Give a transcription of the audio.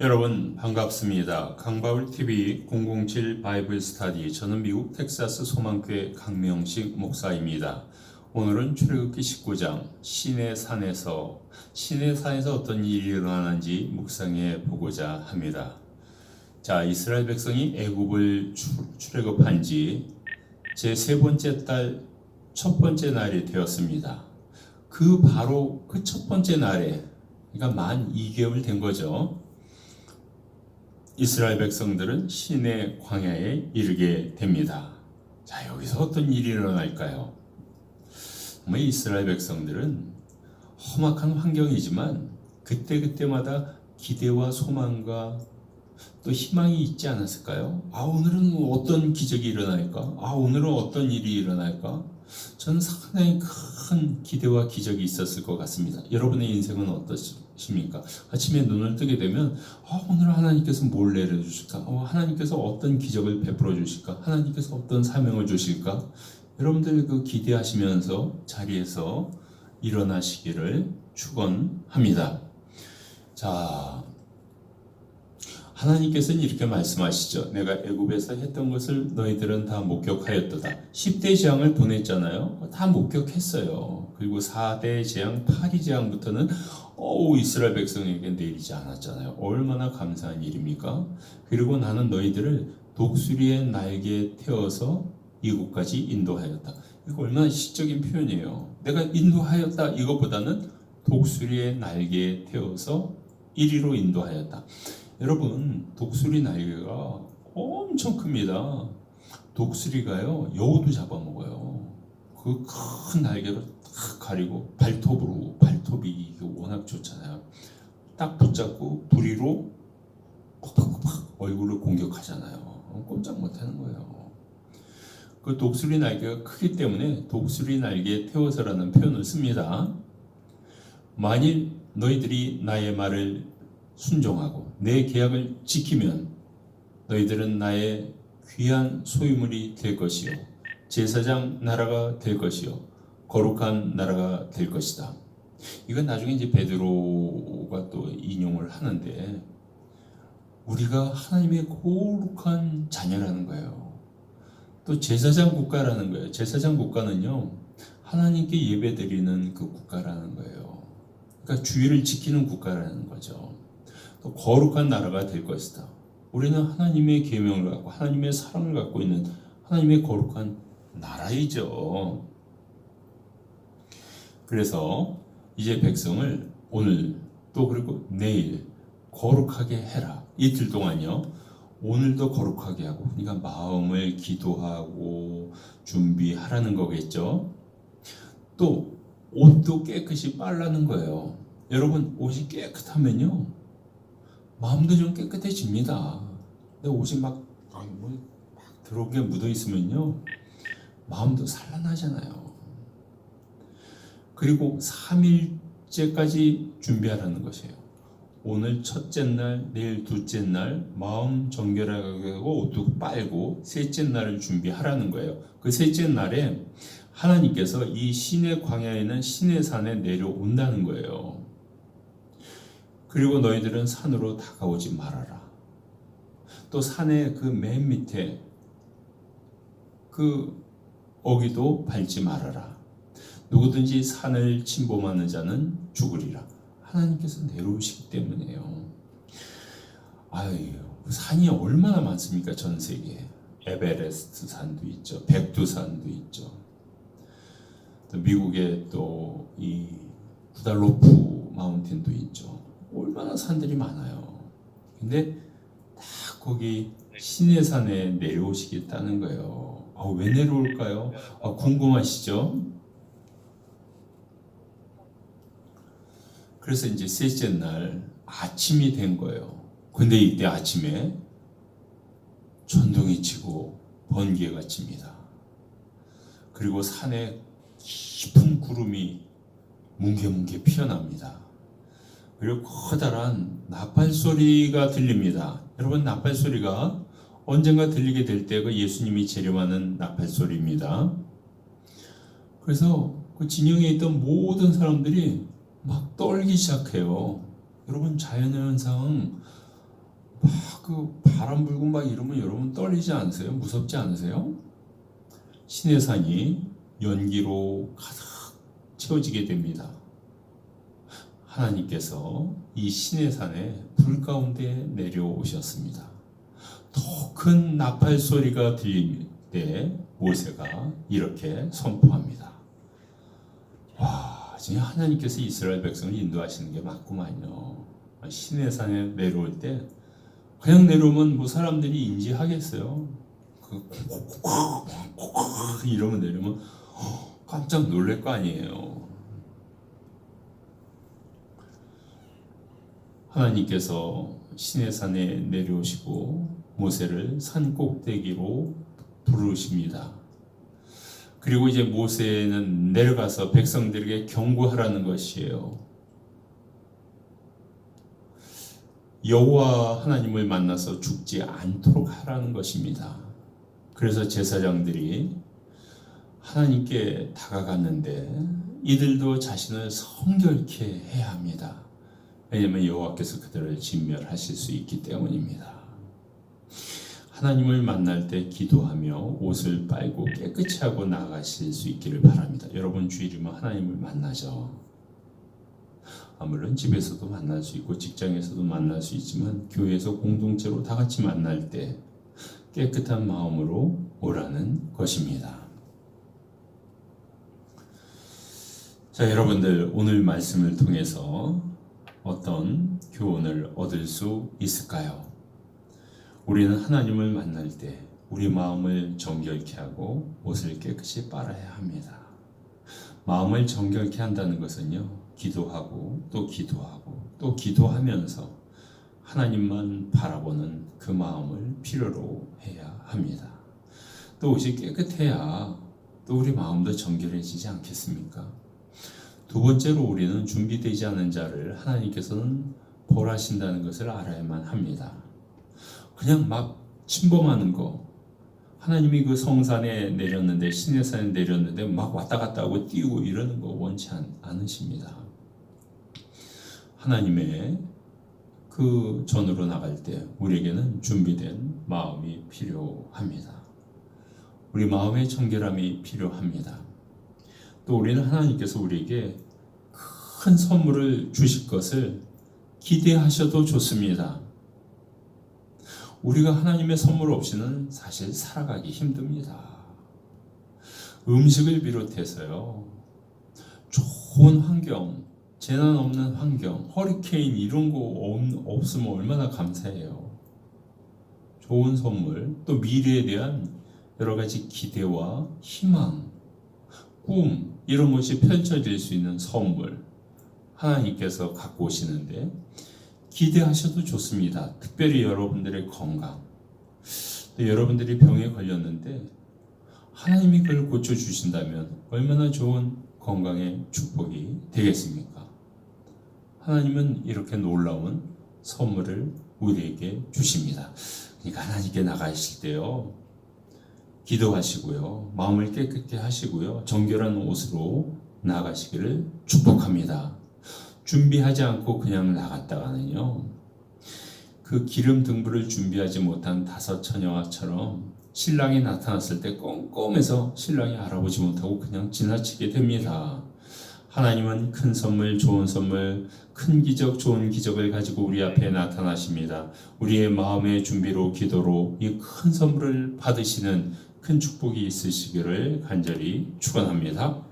여러분 반갑습니다. 강바울TV 007 바이블 스타디, 저는 미국 텍사스 소망교회 강명식 목사입니다. 오늘은 출애굽기 19장 시내산에서 어떤 일이 일어나는지 묵상해 보고자 합니다. 자, 이스라엘 백성이 애굽을 출애굽한 지 제 세 번째 달 첫 번째 날이 되었습니다. 바로 그 첫 번째 날에, 그러니까 만 2개월 된 거죠. 이스라엘 백성들은 시내 광야에 이르게 됩니다. 자, 여기서 어떤 일이 일어날까요? 정말 이스라엘 백성들은 험악한 환경이지만 그때그때마다 기대와 소망과 또 희망이 있지 않았을까요? 오늘은 어떤 기적이 일어날까? 오늘은 어떤 일이 일어날까? 저는 상당히 큰 기대와 기적이 있었을 것 같습니다. 여러분의 인생은 어떠십니까? 아침에 눈을 뜨게 되면 오늘 하나님께서 뭘 내려주실까? 하나님께서 어떤 기적을 베풀어 주실까? 하나님께서 어떤 사명을 주실까? 여러분들 기대하시면서 자리에서 일어나시기를 축원합니다. 자, 하나님께서는 이렇게 말씀하시죠. 내가 애굽에서 했던 것을 너희들은 다 목격하였도다. 10대 재앙을 보냈잖아요. 다 목격했어요. 그리고 4대 재앙, 8위 재앙부터는 이스라엘 백성에게 내리지 않았잖아요. 얼마나 감사한 일입니까? 그리고 나는 너희들을 독수리의 날개에 태워서 이곳까지 인도하였다. 이거 얼마나 시적인 표현이에요. 내가 인도하였다 이것보다는 독수리의 날개에 태워서 이리로 인도하였다. 여러분, 독수리 날개가 엄청 큽니다. 독수리가요, 여우도 잡아먹어요. 그 큰 날개로 딱 가리고 발톱이 워낙 좋잖아요. 딱 붙잡고 부리로 팍팍팍 얼굴을 공격하잖아요. 꼼짝 못하는 거예요. 그 독수리 날개가 크기 때문에 독수리 날개에 태워서라는 표현을 씁니다. 만일 너희들이 나의 말을 순종하고 내 계약을 지키면 너희들은 나의 귀한 소유물이 될 것이요, 제사장 나라가 될 것이요, 거룩한 나라가 될 것이다. 이건 나중에 이제 베드로가 또 인용을 하는데, 우리가 하나님의 거룩한 자녀라는 거예요. 또 제사장 국가라는 거예요. 제사장 국가는요, 하나님께 예배드리는 그 국가라는 거예요. 그러니까 주의를 지키는 국가라는 거죠. 또 거룩한 나라가 될 것이다. 우리는 하나님의 계명을 갖고 하나님의 사랑을 갖고 있는 하나님의 거룩한 나라이죠. 그래서 이제 백성을 오늘 또 그리고 내일 거룩하게 해라. 이틀 동안요, 오늘도 거룩하게 하고, 그러니까 마음을 기도하고 준비하라는 거겠죠. 또 옷도 깨끗이 빨라는 거예요. 여러분, 옷이 깨끗하면요, 마음도 좀 깨끗해집니다. 근데 옷이 막 더러운 게 묻어 있으면요, 마음도 산란하잖아요. 그리고 3일째까지 준비하라는 것이에요. 오늘 첫째 날, 내일 둘째 날 마음 정결하고 옷도 빨고 셋째 날을 준비하라는 거예요. 그 셋째 날에 하나님께서 이 시내 광야에는 시내산에 내려온다는 거예요. 그리고 너희들은 산으로 다가오지 말아라. 또 산의 그 맨 밑에 그 어기도 밟지 말아라. 누구든지 산을 침범하는 자는 죽으리라. 하나님께서 내려오시기 때문에요. 산이 얼마나 많습니까? 전 세계에. 에베레스트 산도 있죠. 백두산도 있죠. 또 미국에 또 이 구달로프 마운틴도 있죠. 얼마나 산들이 많아요. 근데 다 거기 시내산에 내려오시겠다는 거예요. 왜 내려올까요? 궁금하시죠? 그래서 이제 셋째 날 아침이 된 거예요. 근데 이때 아침에 천둥이 치고 번개가 칩니다. 그리고 산에 깊은 구름이 뭉게뭉게 피어납니다. 그리고 커다란 나팔 소리가 들립니다. 여러분, 나팔 소리가 언젠가 들리게 될 때 그 예수님이 재림하는 나팔 소리입니다. 그래서 그 진영에 있던 모든 사람들이 막 떨기 시작해요. 여러분, 자연현상 그 바람 불고 막 이러면 여러분 떨리지 않으세요? 무섭지 않으세요? 시내산이 연기로 가득 채워지게 됩니다. 하나님께서 이 시내산에 불 가운데 내려오셨습니다. 더 큰 나팔 소리가 들릴 때 모세가 이렇게 선포합니다. 와, 진짜 하나님께서 이스라엘 백성을 인도하시는 게 맞구만요. 시내산에 내려올 때 그냥 내려오면 뭐 사람들이 인지하겠어요. 이러면 내려오면 깜짝 놀랄 거 아니에요. 하나님께서 시내산에 내려오시고 모세를 산 꼭대기로 부르십니다. 그리고 이제 모세는 내려가서 백성들에게 경고하라는 것이에요. 여호와 하나님을 만나서 죽지 않도록 하라는 것입니다. 그래서 제사장들이 하나님께 다가갔는데 이들도 자신을 성결케 해야 합니다. 왜냐하면 여호와께서 그들을 진멸하실 수 있기 때문입니다. 하나님을 만날 때 기도하며 옷을 빨고 깨끗이 하고 나가실 수 있기를 바랍니다. 여러분 주일이면 하나님을 만나죠. 물론 집에서도 만날 수 있고 직장에서도 만날 수 있지만 교회에서 공동체로 다 같이 만날 때 깨끗한 마음으로 오라는 것입니다. 자, 여러분들 오늘 말씀을 통해서 어떤 교훈을 얻을 수 있을까요? 우리는 하나님을 만날 때 우리 마음을 정결케 하고 옷을 깨끗이 빨아야 합니다. 마음을 정결케 한다는 것은요, 기도하고 또 기도하고 또 기도하면서 하나님만 바라보는 그 마음을 필요로 해야 합니다. 또 옷이 깨끗해야 또 우리 마음도 정결해지지 않겠습니까? 두 번째로 우리는 준비되지 않은 자를 하나님께서는 벌하신다는 것을 알아야만 합니다. 그냥 막 침범하는 거, 하나님이 그 성산에 내렸는데 시내산에 내렸는데 막 왔다 갔다 하고 뛰고 이러는 거 원치 않으십니다. 하나님의 그 전으로 나갈 때 우리에게는 준비된 마음이 필요합니다. 우리 마음의 정결함이 필요합니다. 또 우리는 하나님께서 우리에게 큰 선물을 주실 것을 기대하셔도 좋습니다. 우리가 하나님의 선물 없이는 사실 살아가기 힘듭니다. 음식을 비롯해서요, 좋은 환경, 재난 없는 환경, 허리케인 이런 거 없으면 얼마나 감사해요. 좋은 선물, 또 미래에 대한 여러 가지 기대와 희망, 꿈 이런 것이 펼쳐질 수 있는 선물 하나님께서 갖고 오시는데 기대하셔도 좋습니다. 특별히 여러분들의 건강, 또 여러분들이 병에 걸렸는데 하나님이 그걸 고쳐주신다면 얼마나 좋은 건강의 축복이 되겠습니까? 하나님은 이렇게 놀라운 선물을 우리에게 주십니다. 그러니까 하나님께 나가실 때요, 기도하시고요, 마음을 깨끗게 하시고요, 정결한 옷으로 나가시기를 축복합니다. 준비하지 않고 그냥 나갔다가는요, 그 기름 등불을 준비하지 못한 다섯 처녀처럼 신랑이 나타났을 때 꼼꼼해서 신랑이 알아보지 못하고 그냥 지나치게 됩니다. 하나님은 큰 선물, 좋은 선물, 큰 기적, 좋은 기적을 가지고 우리 앞에 나타나십니다. 우리의 마음의 준비로, 기도로 이 큰 선물을 받으시는 큰 축복이 있으시기를 간절히 축원합니다.